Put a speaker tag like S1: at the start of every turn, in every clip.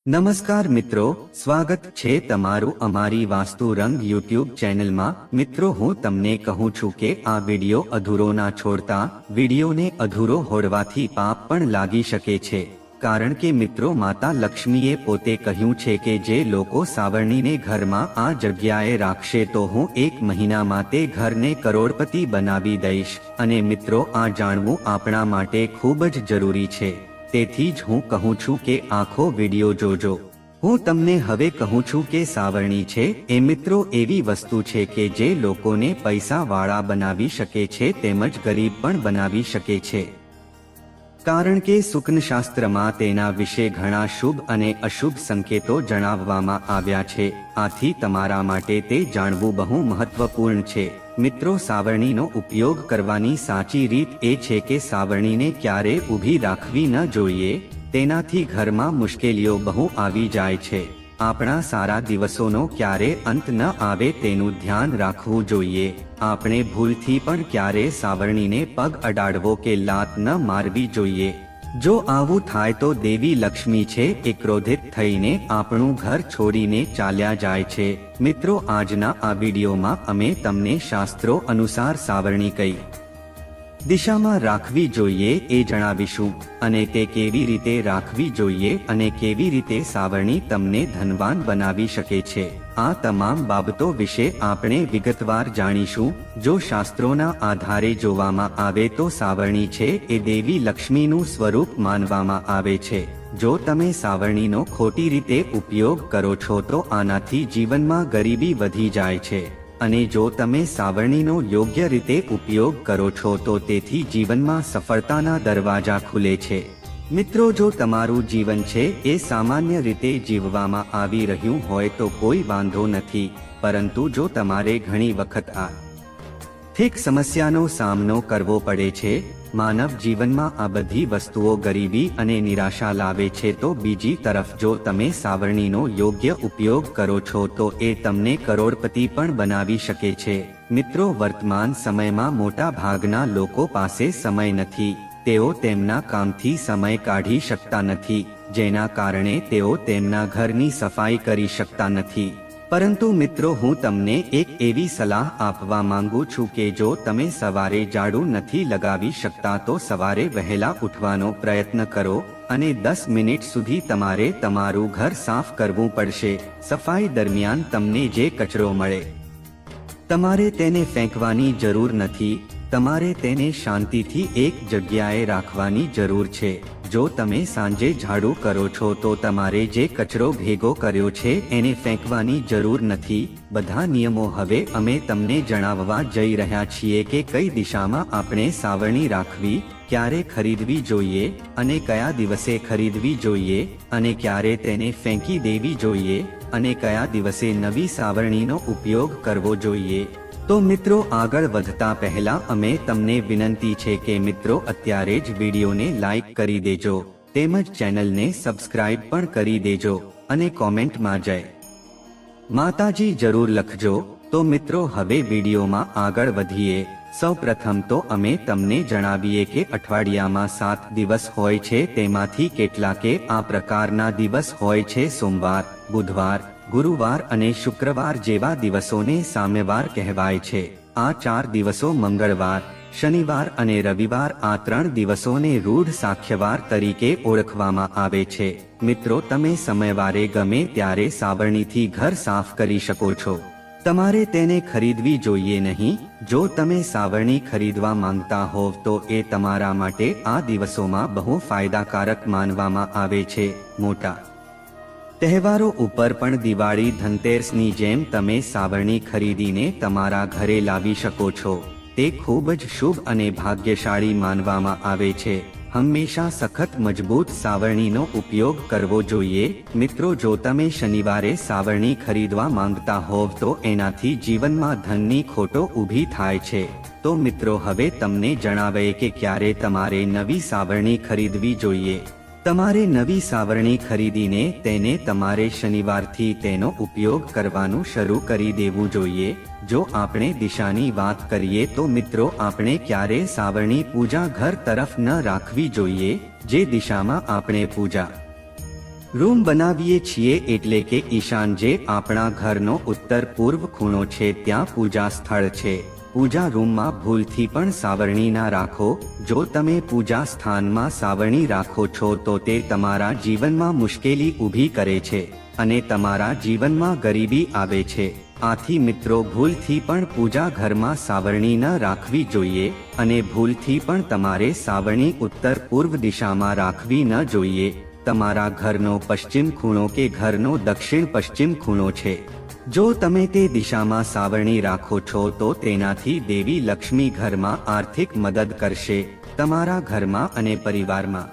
S1: નમસ્કાર મિત્રો, સ્વાગત છે તમારું અમારી વાસ્તુ રંગ યુટ્યુબ ચેનલમાં। મિત્રો, હું તમને કહું છું કે આ વિડિયો અધૂરો ના છોડતા। વિડિયોને અધૂરો હોડવાથી પાપ પણ લાગી શકે છે, કારણ કે મિત્રો માતા લક્ષ્મીએ પોતે કહ્યું છે કે જે લોકો સાવરણીને ઘરમાં આ જગ્યાએ રાખશે તો હું 1 મહિનામાં તે ઘરને કરોડપતિ બનાવી દઈશ। અને મિત્રો, આ જાણવું આપણા માટે ખૂબ જ જરૂરી છે, તેથી જ હું કહું છું કે આખો વિડિયો જોજો। હું તમને હવે કહું છું કે સાવરણી છે એ મિત્રો એવી વસ્તુ છે કે જે લોકોને પૈસાવાળા બનાવી શકે છે તેમજ ગરીબ પણ બનાવી શકે છે, કારણ કે શુકનશાસ્ત્રમાં તેના વિશે ઘણા શુભ અને અશુભ સંકેતો જણાવવામાં આવ્યા છે। આથી તમારા માટે તે જાણવું બહુ મહત્વપૂર્ણ છે। મિત્રો, સાવરણીનો ઉપયોગ કરવાની સાચી રીત એ છે કે સાવરણીને ક્યારે ઊભી રાખવી ન જોઈએ, તેનાથી ઘરમાં મુશ્કેલીઓ બહુ આવી જાય છે। આપણા સારા દિવસોનો ક્યારે અંત ન આવે તેનું ધ્યાન રાખવું જોઈએ। આપણે ભૂલથી પણ ક્યારે સાવરણીને પગ અડાડવો કે લાત ન મારવી જોઈએ। જો આવું થાય તો દેવી લક્ષ્મી છે એ ક્રોધિત થઈને આપણું ઘર છોડીને ચાલ્યા જાય છે। મિત્રો, આજના આ વિડીયોમાં અમે તમને શાસ્ત્રો અનુસાર સાવરણી કઈ દિશામાં રાખવી જોઈએ એ જણાવીશું, અને તે કેવી રીતે રાખવી જોઈએ અને કેવી રીતે સાવરણી તમને ધનવાન બનાવી શકે છે। આ તમામ બાબતો વિશે આપણે વિગતવાર જાણીશું। જો શાસ્ત્રોના આધારે જોવામાં આવે તો સાવરણી છે એ દેવી લક્ષ્મીનું સ્વરૂપ માનવામાં આવે છે। જો તમે સાવરણીનો ખોટી રીતે ઉપયોગ કરો છો તો આનાથી જીવનમાં ગરીબી વધી જાય છે, અને જો તમે સાવરણીનો યોગ્ય રીતે ઉપયોગ કરો છો તો તેથી જીવનમાં સફળતાના દરવાજા ખુલે છે। મિત્રો, જો તમારું જીવન છે એ સામાન્ય રીતે જીવવામાં આવી રહ્યું હોય તો કોઈ વાંધો નથી, પરંતુ જો તમારે ઘણી વખત આર્થિક સમસ્યાનો સામનો કરવો પડે છે, માનવ જીવનમાં આ બધી વસ્તુઓ ગરીબી અને નિરાશા લાવે છે, તો બીજી તરફ જો તમે સાવરણીનો યોગ્ય ઉપયોગ કરો છો તો એ તમને કરોડપતિ પણ બનાવી શકે છે। મિત્રો, વર્તમાન સમયમાં મોટા ભાગના લોકો પાસે સમય નથી। તેઓ તેમના કામથી સમય કાઢી શકતા નથી, જેના કારણે તેઓ તેમના ઘરની સફાઈ કરી શકતા નથી। પરંતુ મિત્રો, હું તમને એક એવી સલાહ આપવા માંગુ છું કે જો તમે સવારે ઝાડુ નથી લગાવી શકતા તો સવારે વહેલા ઉઠવાનો પ્રયત્ન કરો, અને 10 મિનિટ સુધી તમારે તમારું ઘર સાફ કરવું પડશે। સફાઈ દરમિયાન તમને જે કચરો મળે તમારે તેને ફેંકવાની જરૂર નથી, તમારે તેને શાંતિથી એક જગ્યાએ રાખવાની જરૂર છે। જો તમે સાંજે ઝાડુ કરો છો તો તમારે જે કચરો ભેગો કર્યો છે એને ફેંકવાની જરૂર નથી। બધા નિયમો હવે અમે તમને જણાવવા જઈ રહ્યા છીએ કે કઈ દિશામાં આપણે સાવરણી રાખવી, ક્યારે ખરીદવી જોઈએ અને કયા દિવસે ખરીદવી જોઈએ, અને ક્યારે તેને ફેંકી દેવી જોઈએ, અને કયા દિવસે નવી સાવરણીનો ઉપયોગ કરવો જોઈએ। તો મિત્રો, આગળ વધતા પહેલા અમે તમને વિનંતી છે કે મિત્રો અત્યારે જ વિડીયોને લાઈક કરી દેજો, તેમજ ચેનલને સબસ્ક્રાઇબ પણ કરી દેજો, અને કોમેન્ટમાં જય માતાજી જરૂર લખજો। તો મિત્રો, હવે વિડીયોમાં આગળ વધીએ। સૌપ્રથમ તો અમે તમને જણાવીએ કે અઠવાડિયામાં 7 દિવસ હોય છે, તેમાંથી કેટલાકે આ પ્રકારના દિવસ હોય છે। સોમવાર, બુધવાર, ગુરુવાર અને શુક્રવાર જેવા દિવસોને સામ્યવાર કહેવાય છે। આ 4 દિવસો મંગળવાર, શનિવાર અને રવિવાર, આ 3 દિવસોને રૂઢ સાખ્યવાર તરીકે ઓળખવામાં આવે છે। મિત્રો, તમે સમયવારે ગમે ત્યારે સાવરણીથી ઘર સાફ કરી શકો છો। તમારે તેને ખરીદવી જોઈએ નહીં। જો તમે સાવરણી ખરીદવા માંગતા હોવ તો એ તમારા માટે આ દિવસોમાં બહુ ફાયદાકારક માનવામાં આવે છે। મોટા તહેવારો ઉપર પણ દિવાળી, ધનતેરસની જેમ તમે સાવરણી ખરીદીને તમારા ઘરે લાવી શકો છો। તે ખૂબ જ શુભ અને ભાગ્યશાળી માનવામાં આવે છે। હંમેશા સખત મજબૂત સાવરણીનો ઉપયોગ કરવો જોઈએ। મિત્રો, જો તમે શનિવારે સાવરણી ખરીદવા માંગતા હોવ તો એનાથી જીવનમાં ધનની ખોટો ઊભી થાય છે। તો મિત્રો, હવે તમને જણાવીએ કે ક્યારે તમારે નવી સાવરણી ખરીદવી જોઈએ। તમારે નવી સાવરણી ખરીદીને તેને તમારે શનિવારથી તેનો ઉપયોગ કરવાનું શરૂ કરી દેવું જોઈએ। જો આપણે દિશાની વાત કરીએ તો મિત્રો, આપણે ક્યારે સાવરણી પૂજા ઘર તરફ ન રાખવી જોઈએ। જે દિશામાં આપણે પૂજા રૂમ બનાવીએ છીએ એટલે કે ઈશાન જે આપણા ઘરનો ઉત્તર પૂર્વ ખૂણો છે ત્યાં પૂજા સ્થળ છે. પૂજા રૂમમાં ભૂલથી પણ સાવરણી ના રાખો. જો તમે પૂજા સ્થાનમાં સાવરણી રાખો છો તો તે તમારા જીવનમાં મુશ્કેલી ઊભી કરે છે અને તમારા જીવનમાં ગરીબી આવે છે. આથી મિત્રો ભૂલથી પણ પૂજા ઘરમાં સાવરણી ન રાખવી જોઈએ અને ભૂલથી પણ તમારે સાવરણી ઉત્તર પૂર્વ દિશામાં રાખવી ન જોઈએ. તમારા ઘરનો પશ્ચિમ ખૂણો કે ઘરનો દક્ષિણ પશ્ચિમ ખૂણો છે. જો તમે તે દિશામાં સાવરણી રાખો છો તો તેનાથી દેવી લક્ષ્મી ઘરમાં આર્થિક મદદ કરશે, તમારા ઘરમાં અને પરિવારમાં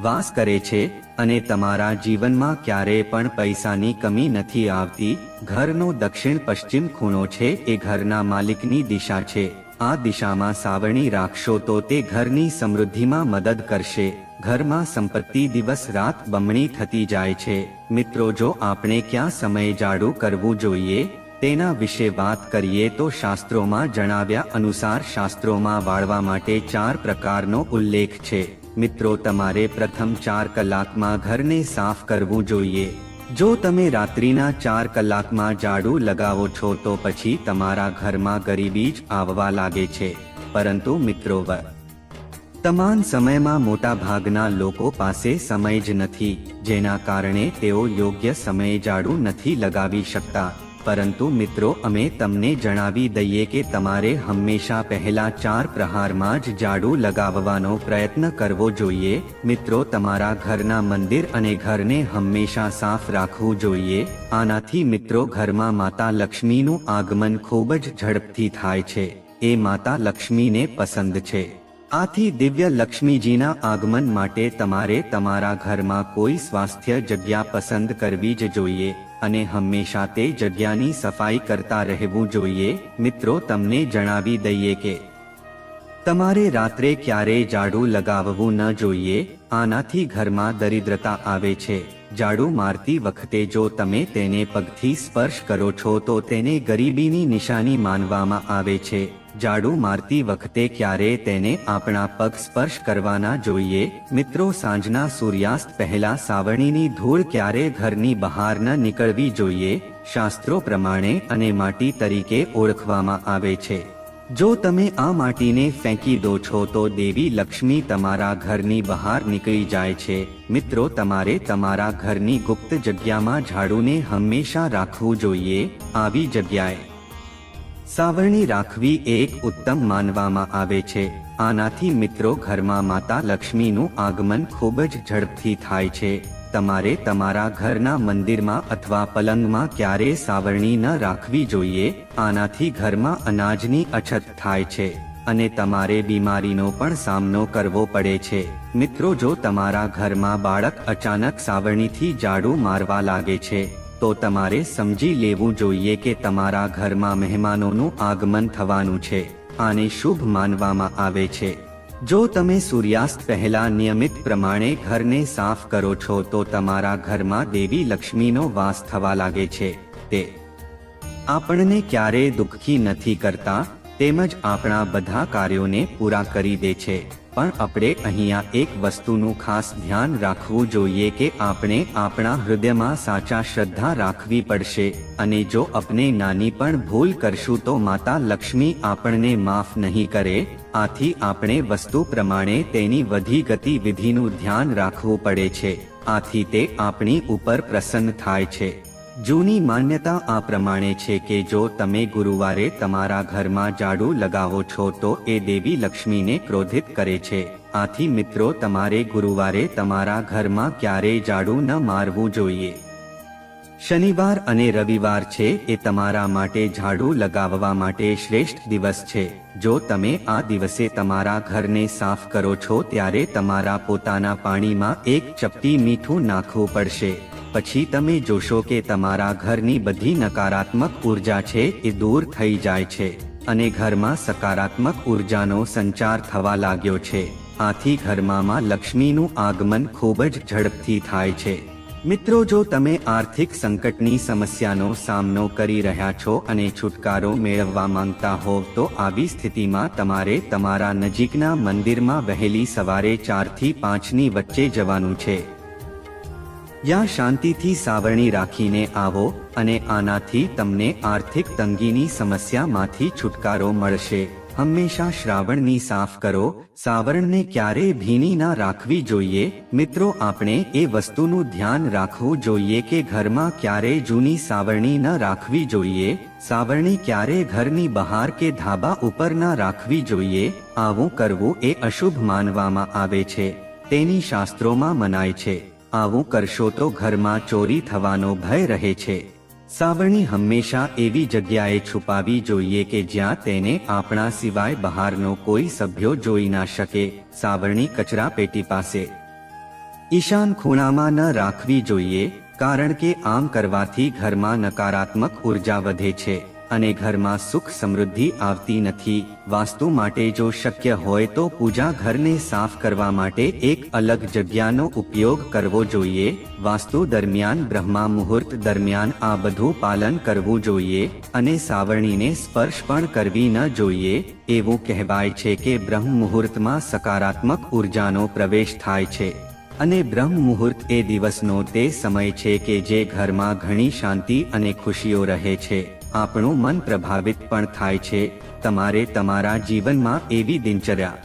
S1: વાસ કરે છે અને તમારા જીવનમાં ક્યારેય પણ પૈસાની કમી નથી આવતી. ઘરનો દક્ષિણ પશ્ચિમ ખૂણો છે એ ઘરના માલિકની દિશા છે. આ દિશામાં સાવરણી રાખશો તો તે ઘરની સમૃદ્ધિમાં મદદ કરશે. ઘરમાં સંપત્તિ દિવસ રાત બમણી થતી જાય છે. મિત્રો જો આપણે ક્યાં સમય જાડું કરવું જોઈએ તેના વિશે વાત કરીએ તો શાસ્ત્રોમાં જણાવ્યા અનુસાર શાસ્ત્રોમાં વાળવા માટે 4 પ્રકારનો ઉલ્લેખ છે. મિત્રો તમારે પ્રથમ 4 કલાકમાં ઘરને સાફ કરવું જોઈએ. જો તમે રાત્રિના 4 કલાકમાં જાડું લગાવો છો તો પછી તમારા ઘરમાં ગરીબી જ આવવા લાગે છે. પરંતુ મિત્રો વર્તમાન સમયમાં મોટા ભાગના લોકો પાસે સમય જ નથી, જેના કારણે તેઓ યોગ્ય સમયે જાડું નથી લગાવી શકતા. પરંતુ મિત્રો અમે તમને જણાવી દઈએ કે તમારે હંમેશા પહેલા 4 પ્રહારમાં જ જાડું લગાવવાનો પ્રયત્ન કરવો જોઈએ. મિત્રો તમારા ઘરના મંદિર અને ઘરને હંમેશા સાફ રાખવું જોઈએ. આનાથી મિત્રો ઘરમાં માતા લક્ષ્મીનું આગમન ખૂબ જ ઝડપથી થાય છે. એ માતા લક્ષ્મીને પસંદ છે. આથી દિવ્ય લક્ષ્મીજીના આગમન માટે તમારે તમારા ઘરમાં કોઈ સ્વાસ્થ્ય જગ્યા પસંદ કરવી જ જોઈએ અને હંમેશા તે જગ્યાની સફાઈ કરતા રહેવું જોઈએ. મિત્રો તમને જણાવી દઈએ કે તમારે રાત્રે ક્યારેય જાડું લગાવવું ન જોઈએ. આનાથી ઘરમાં દરિદ્રતા આવે છે. જાડું મારતી વખતે જો તમે તેને પગથી સ્પર્શ કરો છો તો તેને ગરીબીની નિશાની માનવામાં આવે છે. જાડું મારતી વખતે ક્યારેય તેને આપણા પગ સ્પર્શ કરવાના જોઈએ. મિત્રો સાંજના સૂર્યાસ્ત પહેલા સાવરણીની ધૂળ ક્યારેય ઘરની બહાર ન નીકળવી જોઈએ. શાસ્ત્રો પ્રમાણે અને માટી તરીકે ઓળખવામાં આવે છે. જો તમે આ માટીને ફેંકી દો છો તો દેવી લક્ષ્મી તમારા ઘરની બહાર નીકળી જાય છે. મિત્રો તમારે તમારા ઘરની ગુપ્ત જગ્યામાં ઝાડુને હંમેશા રાખવું જોઈએ. આવી જગ્યાએ સાવરણી રાખવી એક ઉત્તમ માનવામાં આવે છે. આનાથી મિત્રો ઘરમાં માતા લક્ષ્મીનું આગમન ખૂબ જ ઝડપથી થાય છે. તમારે તમારા ઘરના મંદિરમાં અથવા પલંગમાં ક્યારેય સાવરણી ન રાખવી જોઈએ. આનાથી ઘરમાં અનાજની અછત થાય છે અને તમારે બીમારીનો પણ સામનો કરવો પડે છે. મિત્રો જો તમારા ઘરમાં બાળક અચાનક સાવરણીથી જાડું મારવા લાગે છે તો તમારે સમજી લેવું જોઈએ કે તમારા ઘરમાં મહેમાનોનું આગમન થવાનું છે. આને શુભ માનવામાં આવે છે. જો તમે સૂર્યાસ્ત પહેલા નિયમિત પ્રમાણે ઘરને સાફ કરો છો તો તમારા ઘરમાં દેવી લક્ષ્મીનો વાસ થવા લાગે છે. તે આપણને ક્યારેય દુઃખી નથી કરતા, તેમજ આપણા બધા કાર્યોને પૂરા કરી દે છે. પણ આપણે અહીંયા એક વસ્તુનું ખાસ ધ્યાન રાખવું જોઈએ કે આપણે આપણા હૃદયમાં સાચા શ્રદ્ધા રાખવી પડશે અને જો આપણે નાની પણ ભૂલ કરશું તો માતા લક્ષ્મી આપણને માફ નહીં કરે. આથી આપણે વસ્તુ પ્રમાણે તેની વધી ગતિવિધિનું ધ્યાન રાખવું પડે છે. આથી તે આપણી ઉપર પ્રસન્ન થાય છે. જૂની માન્યતા આ પ્રમાણે છે કે જો તમે ગુરુવારે તમારા ઘરમાં જાડું લગાવો છો તો એ દેવી લક્ષ્મીને ક્રોધિત કરે છે. આથી મિત્રો તમારે ગુરુવારે તમારા ઘરમાં ક્યારેય જાડું ન મારવું જોઈએ. શનિવાર અને રવિવાર છે એ તમારા માટે ઝાડુ લગાવવા માટે શ્રેષ્ઠ દિવસ છે. જો તમે આ દિવસે તમારા ઘરને સાફ કરો છો ત્યારે તમારા પોતાના પાણીમાં એક ચપટી મીઠું નાખવું પડશે. પછી તમે જોશો કે તમારા ઘરની બધી નકારાત્મક ઉર્જા છે એ દૂર થઈ જાય છે અને ઘરમાં સકારાત્મક ઉર્જાનો સંચાર થવા લાગ્યો છે. આથી ઘરમાં લક્ષ્મીનું આગમન ખૂબ જ ઝડપથી થાય છે. મિત્રો જો તમે આર્થિક સંકટની સમસ્યાનો સામનો કરી રહ્યા છો અને છુટકારો મેળવવા માંગતા હોવ તો આવી સ્થિતિમાં તમારે તમારા નજીકના મંદિરમાં વહેલી સવારે 4 થી 5 ની વચ્ચે જવાનું છે. યા શાંતિથી સાવરણી રાખીને આવો અને આનાથી તમને આર્થિક તંગીની સમસ્યામાંથી છુટકારો મળશે. હંમેશા શ્રાવણની સાફ કરો. સાવરણને ક્યારેય ભીની ના રાખવી જોઈએ. મિત્રો, આપણે એ વસ્તુનું ધ્યાન રાખવું જોઈએ કે ઘરમાં ક્યારેય જૂની સાવરણી ન રાખવી જોઈએ. સાવરણી ક્યારેય ઘરની બહાર કે ધાબા ઉપર ન રાખવી જોઈએ. આવું કરવું એ અશુભ માનવામાં આવે છે. તેની શાસ્ત્રોમાં મનાય છે. આવું કરશો તો ઘરમાં ચોરી થવાનો ભય રહે છે. સાવરણી હંમેશા એવી જગ્યાએ છુપાવી જોઈએ કે જ્યાં તેને આપણા સિવાય બહારનો કોઈ સભ્યો જોઈ ના શકે. સાવરણી કચરા પેટી પાસે ઈશાન ખૂણામાં ન રાખવી જોઈએ, કારણ કે આમ કરવાથી ઘરમાં નકારાત્મક ઉર્જા વધે છે અને ઘરમાં સુખ સમૃદ્ધિ આવતી નથી. વાસ્તુ માટે જો શક્ય હોય તો પૂજા ઘરને સાફ કરવા માટે એક અલગ જગ્યાનો ઉપયોગ કરવો જોઈએ. વાસ્તુ દરમિયાન બ્રહ્મા મુહૂર્ત દરમિયાન આ બધું પાલન કરવું જોઈએ અને સાવરણીને સ્પર્શ પણ કરવી ન જોઈએ. એવું કહેવાય છે કે બ્રહ્મ મુહૂર્તમાં સકારાત્મક ઉર્જાનો પ્રવેશ થાય છે અને બ્રહ્મ મુહૂર્ત એ દિવસનો તે સમય છે કે જે ઘરમાં ઘણી શાંતિ અને ખુશીઓ રહે છે. આપણું મન પ્રભાવિત પણ થાય છે. તમારે તમારા જીવનમાં એવી દિનચર્યા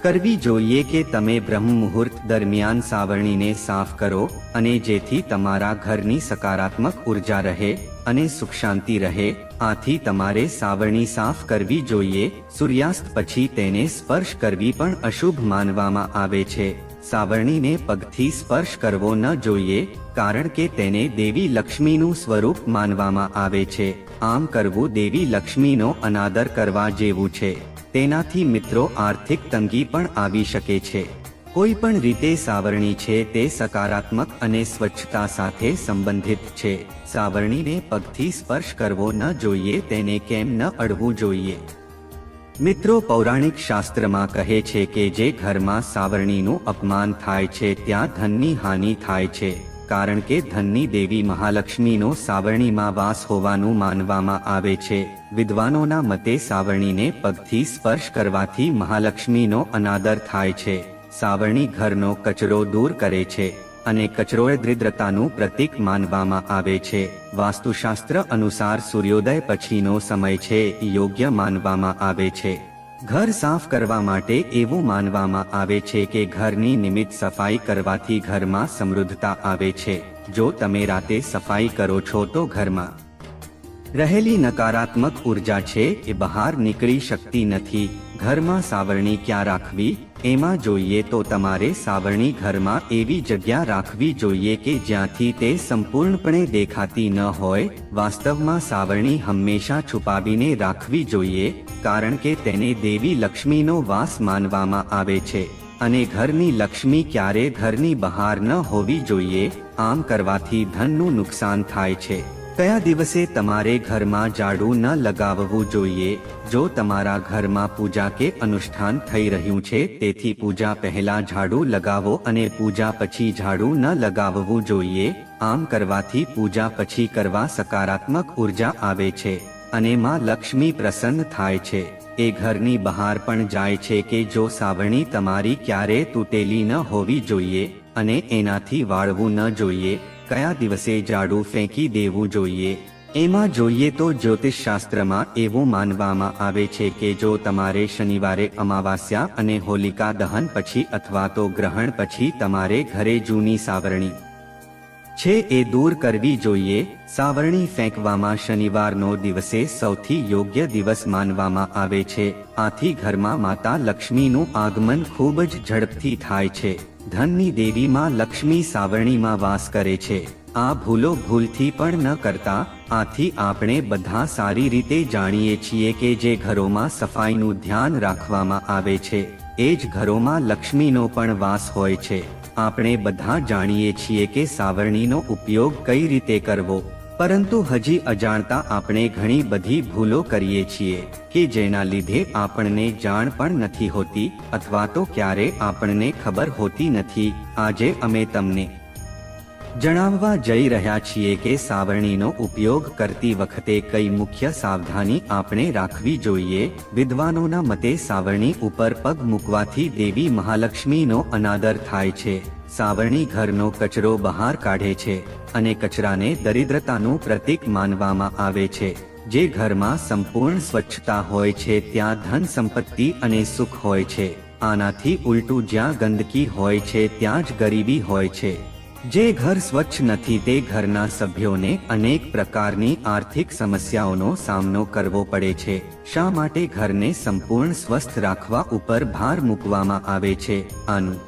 S1: કરવી જોઈએ કે તમે બ્રહ્મ મુહૂર્ત દરમિયાન સાવરણીને સાફ કરો અને જેથી તમારા ઘરની સકારાત્મક ઉર્જા રહે અને સુખ શાંતિ રહે. આથી તમારે સાવરણી સાફ કરવી જોઈએ. સૂર્યાસ્ત પછી તેને સ્પર્શ કરવી પણ અશુભ માનવામાં આવે છે. સાવરણીને પગથી સ્પર્શ કરવો ન જોઈએ, કારણ કે તેને દેવી લક્ષ્મીનું સ્વરૂપ માનવામાં આવે છે. આમ કરવું દેવી લક્ષ્મીનો અનાદર કરવા જેવું છે. તેનાથી મિત્રો આર્થિક તંગી પણ આવી શકે છે. કોઈ પણ રીતે સાવરણી છે તે સકારાત્મક અને સ્વચ્છતા સાથે સંબંધિત છે. સાવરણીને પગથી સ્પર્શ કરવો ન જોઈએ, તેને કેમ ન અડવું જોઈએ. મિત્રો, પૌરાણિક શાસ્ત્રમાં કહે છે કે જે ઘરમાં સાવરણીનું અપમાન થાય છે ત્યાં ધનની હાનિ થાય છે, કારણ કે ધનની દેવી મહાલક્ષ્મીનો સાવરણીમાં વાસ હોવાનું માનવામાં આવે છે. વિદ્વાનોના મતે સાવરણીને પગથી સ્પર્શ કરવાથી મહાલક્ષ્મીનો અનાદર થાય છે. સાવરણી ઘરનો કચરો દૂર કરે છે અને કચરો દરિદ્રતાનું પ્રતીક માનવામાં આવે છે. વાસ્તુશાસ્ત્ર અનુસાર સૂર્યોદય પછીનો સમય છે યોગ્ય માનવામાં આવે છે. ઘર સાફ કરવા માટે એવું માનવામાં આવે છે કે ઘરની નિયમિત સફાઈ કરવાથી ઘરમાં સમૃદ્ધતા આવે છે. જો તમે રાતે સફાઈ કરો છો તો ઘરમાં રહેલી નકારાત્મક ઉર્જા છે એ બહાર નીકળી શકતી નથી. ઘરમાં સાવરણી ક્યાં રાખવી? એમાં જોઈએ તો તમારે સાવરણી ઘરમાં એવી જગ્યા રાખવી જોઈએ કે જ્યાંથી તે સંપૂર્ણપણે દેખાતી ન હોય. વાસ્તવમાં સાવરણી હંમેશા છુપાવીને રાખવી જોઈએ, કારણ કે તેને દેવી લક્ષ્મીનો વાસ માનવામાં આવે છે અને ઘરની લક્ષ્મી ક્યારે ઘરની બહાર ન હોવી જોઈએ. આમ કરવાથી ધનનું નુકસાન થાય છે. કયા દિવસે તમારે ઘરમાં ઝાડુ ન લગાવવું જોઈએ? જો તમારા ઘરમાં પૂજા કે અનુષ્ઠાન થઈ રહ્યું છે તેથી પૂજા પહેલા ઝાડુ લગાવો અને પૂજા પછી ઝાડુ ન લગાવવું જોઈએ. આમ કરવાથી પૂજા પછી કરવા સકારાત્મક ઉર્જા આવે છે અને માં લક્ષ્મી પ્રસન્ન થાય છે. એ ઘરની બહાર પણ જાય છે કે જો સાવરણી તમારી ક્યારે તૂટેલી ન હોવી જોઈએ અને એનાથી વાળવું ન જોઈએ. કયા દિવસે ઝાડુ ફેંકી દેવું જોઈએ? એમાં જોઈએ તો જ્યોતિષશાસ્ત્રમાં એવું માનવામાં આવે છે કે જો તમારે શનિવારે અમાવાસ્યા અને હોલિકા દહન પછી અથવા તો ગ્રહણ પછી તમારે ઘરે જૂની સાવરણી છે એ દૂર કરવી જોઈએ. સાવરણી ફેંકવામાં શનિવારનો દિવસે સૌથી યોગ્ય દિવસ માનવામાં આવે છે. આથી ઘરમાં માતા લક્ષ્મીનું આગમન ખૂબ જ ઝડપથી થાય છે. ધનની દેવી માં લક્ષ્મી સાવરણીમાં વાસ કરે છે. આ ભૂલો ભૂલથી પણ ન કરતા. આથી આપણે બધા સારી રીતે જાણીએ છીએ કે જે ઘરોમાં સફાઈનું ધ્યાન રાખવામાં આવે છે એ જ ઘરોમાં લક્ષ્મીનો પણ વાસ હોય છે. આપણે બધા જાણીએ છીએ કે સાવરણીનો ઉપયોગ કઈ રીતે કરવો, પરંતુ હજી અજાણતા આપણે ઘણી બધી ભૂલો કરીએ છીએ કે જેના લીધે આપણને જાણ પણ નથી હોતી અથવા તો ક્યારે આપણને ખબર હોતી નથી. આજે અમે તમને જણાવવા જઈ રહ્યા છીએ કે સાવરણીનો ઉપયોગ કરતી વખતે કઈ મુખ્ય સાવધાની આપણે રાખવી જોઈએ. વિદ્વાનોના મતે સાવરણી ઉપર પગ મૂકવાથી દેવી મહાલક્ષ્મીનો અનાદર થાય છે સાવરણી ઘરનો કચરો બહાર કાઢે છે અને કચરાને દરિદ્રતાનું પ્રતીક માનવામાં આવે છે. જે ઘરમાં સંપૂર્ણ સ્વચ્છતા હોય છે ત્યાં ધન સંપત્તિ અને સુખ હોય છે. આનાથી ઉલટું જ્યાં ગંદકી હોય છે ત્યાં જ ગરીબી હોય છે. જે ઘર સ્વચ્છ નથી તે ઘરના સભ્યોને અનેક પ્રકારની આર્થિક સમસ્યાઓનો સામનો કરવો પડે છે. શા માટે ઘરને સંપૂર્ણ સ્વસ્થ રાખવા ઉપર ભાર મૂકવામાં આવે છે? આનું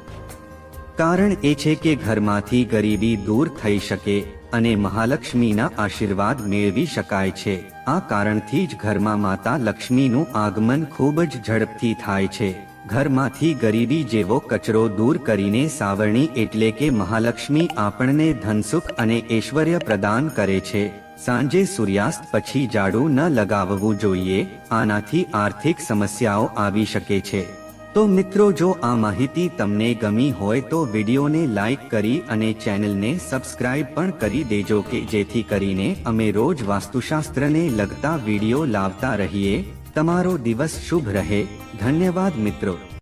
S1: કારણ એ છે કે ઘરમાંથી ગરીબી દૂર થઈ શકે અને મહાલક્ષ્મીના આશીર્વાદ મેળવી શકાય છે. આ કારણથી જ ઘરમાં માતા લક્ષ્મીનું આગમન ખૂબ જ ઝડપથી થાય છે. ઘરમાંથી ગરીબી જેવો કચરો દૂર કરીને સાવરણી એટલે કે મહાલક્ષ્મી આપણને ધનસુખ અને ઐશ્વર્ય પ્રદાન કરે છે. સાંજે સૂર્યાસ્ત પછી ઝાડુ ન લગાવવું જોઈએ, આનાથી આર્થિક સમસ્યાઓ આવી શકે છે. તો મિત્રો, જો આ માહિતી તમને ગમી હોય તો વિડીયોને લાઈક કરી અને ચેનલને સબસ્ક્રાઇબ પણ કરી દેજો કે જેથી કરીને અમે રોજ વાસ્તુશાસ્ત્રને લગતા વિડીયો લાવતા રહીએ. તમારો દિવસ શુભ રહે. ધન્યવાદ મિત્રો.